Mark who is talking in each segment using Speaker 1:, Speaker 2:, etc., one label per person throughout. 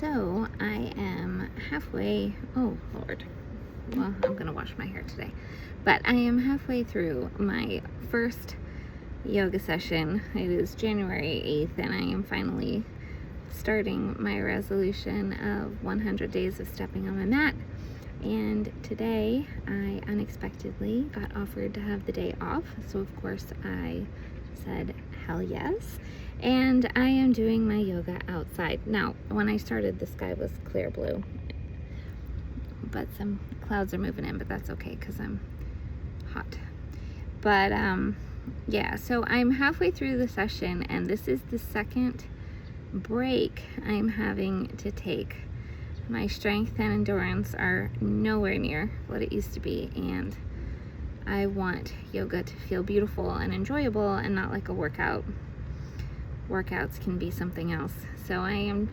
Speaker 1: So I am halfway, oh Lord, well, I'm gonna wash my hair today, but I am halfway through my first yoga session. It is January 8th and I am finally starting my resolution of 100 days of stepping on my mat. And today I unexpectedly got offered to have the day off, so of course I said hell yes, and I am doing my yoga outside. Now, when I started, the sky was clear blue, but some clouds are moving in, but that's okay because I'm hot. But yeah, so I'm halfway through the session and this is the second break I'm having to take. My strength and endurance are nowhere near what it used to be, and I want yoga to feel beautiful and enjoyable and not like a workout. Workouts can be something else. So I am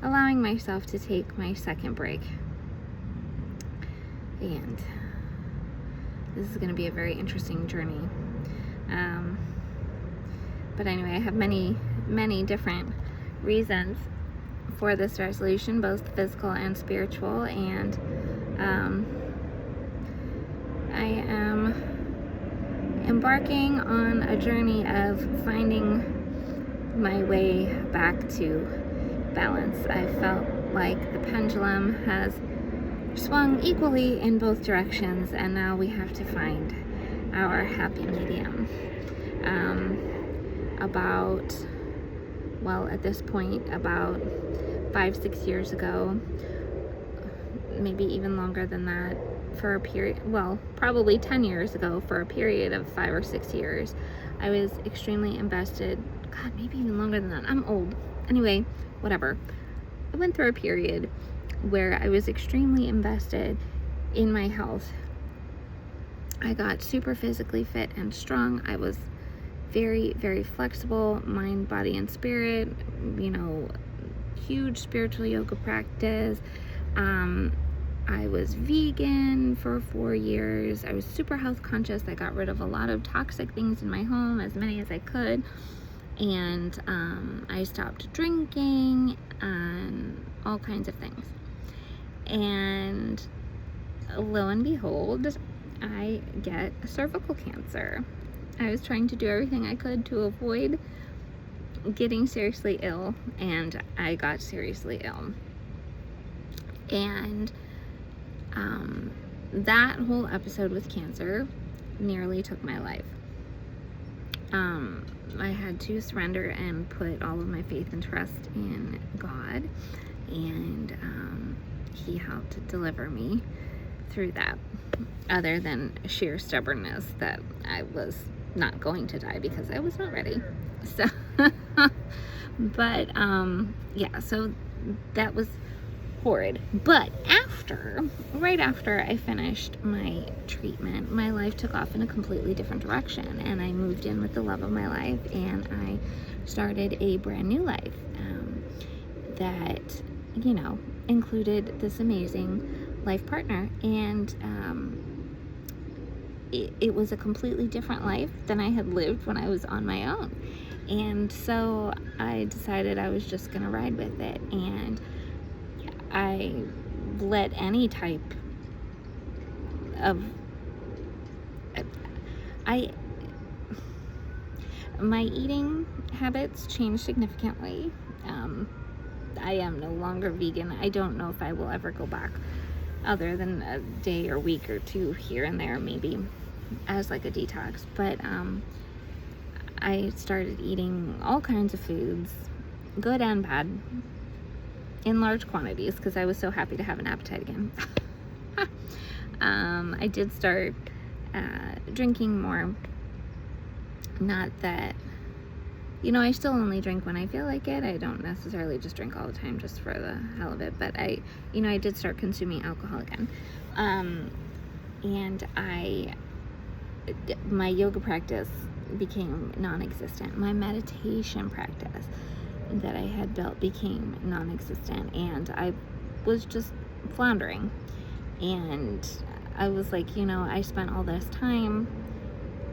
Speaker 1: allowing myself to take my second break. And this is going to be a very interesting journey. But anyway, I have many different reasons for this resolution, both physical and spiritual, and I am embarking on a journey of finding my way back to balance. I felt like the pendulum has swung equally in both directions, and now we have to find our happy medium. At this point, about 5-6 years ago, maybe even longer than that, for a period, well, probably 10 years ago, for a period of 5 or 6 years, I was extremely invested. God, maybe even longer than that. I'm old. Anyway, whatever. I went through a period where I was extremely invested in my health. I got super physically fit and strong. I was very flexible, mind, body, and spirit. Huge spiritual yoga practice. I was vegan for 4 years. I was super health conscious. I got rid of a lot of toxic things in my home, as many as I could. And I stopped drinking and all kinds of things. And lo and behold, I get cervical cancer. I was trying to do everything I could to avoid getting seriously ill, and I got seriously ill. And that whole episode with cancer nearly took my life. I had to surrender and put all of my faith and trust in God, and He helped deliver me through that, other than sheer stubbornness that I was not going to die because I was not ready. So but yeah, so that was horrid. But right after I finished my treatment, my life took off in a completely different direction, and I moved in with the love of my life, and I started a brand new life that included this amazing life partner. And it was a completely different life than I had lived when I was on my own. And so I decided I was just gonna ride with it, and I let any type of my eating habits changed significantly. I am no longer vegan. I don't know if I will ever go back, other than a day or week or two here and there, maybe as like a detox. But I started eating all kinds of foods, good and bad, in large quantities, because I was so happy to have an appetite again. I did start drinking more. Not that, I still only drink when I feel like it. I don't necessarily just drink all the time just for the hell of it, but I did start consuming alcohol again. And my yoga practice became non-existent. My meditation practice that I had built became non-existent, and I was just floundering. And I was like, I spent all this time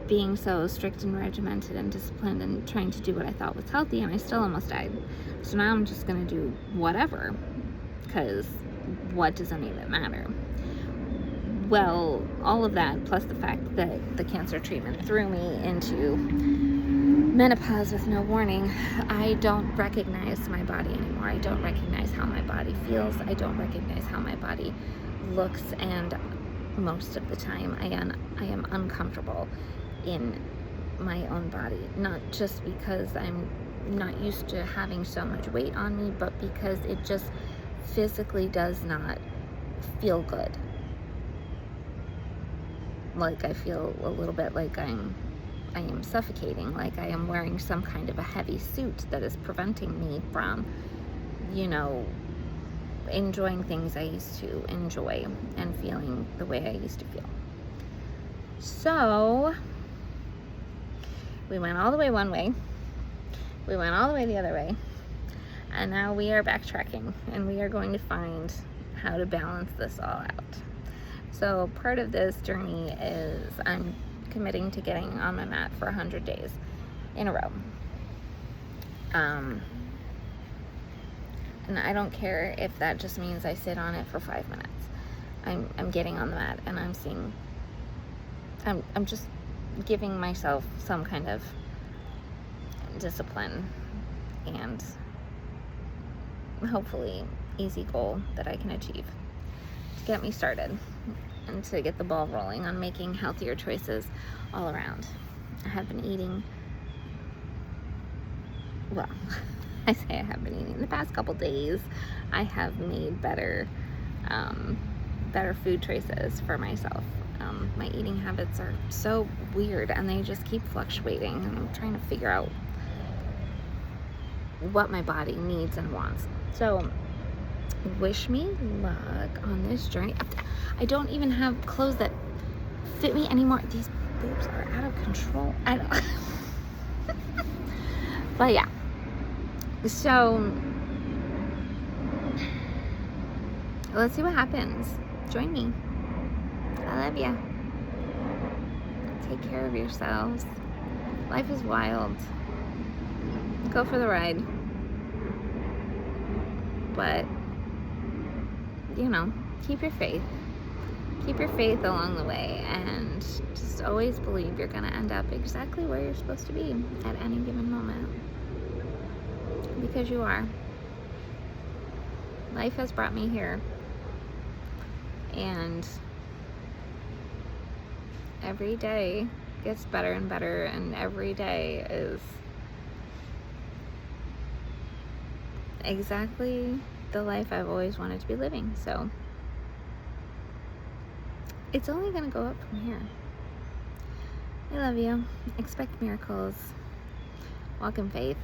Speaker 1: being so strict and regimented and disciplined and trying to do what I thought was healthy, and I still almost died. So now I'm just gonna do whatever, because what does any of it matter? Well, all of that, plus the fact that the cancer treatment threw me into menopause with no warning, I don't recognize my body anymore. I don't recognize how my body feels. I don't recognize how my body looks, and most of the time I am uncomfortable in my own body, not just because I'm not used to having so much weight on me, but because it just physically does not feel good. Like I feel a little bit like I am suffocating, like I am wearing some kind of a heavy suit that is preventing me from, enjoying things I used to enjoy and feeling the way I used to feel. So we went all the way one way, we went all the way the other way, and now we are backtracking, and we are going to find how to balance this all out. So part of this journey is I'm committing to getting on my mat for 100 days in a row. And I don't care if that just means I sit on it for 5 minutes. I'm getting on the mat, and I'm just giving myself some kind of discipline and hopefully easy goal that I can achieve to get me started and to get the ball rolling on making healthier choices all around. I have been eating, well, I say I have been eating. The past couple days, I have made better food choices for myself. My eating habits are so weird, and they just keep fluctuating, and I'm trying to figure out what my body needs and wants. So wish me luck on this journey. I don't even have clothes that fit me anymore. These boobs are out of control. I don't but yeah, so let's see what happens. Join me. I love ya. Take care of yourselves. Life is wild. Go for the ride. But, keep your faith. Keep your faith along the way, and just always believe you're going to end up exactly where you're supposed to be at any given moment. Because you are. Life has brought me here. And every day gets better and better, and every day is exactly the life I've always wanted to be living. So it's only going to go up from here. I love you. Expect miracles. Walk in faith.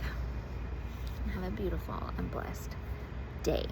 Speaker 1: Have a beautiful and blessed day.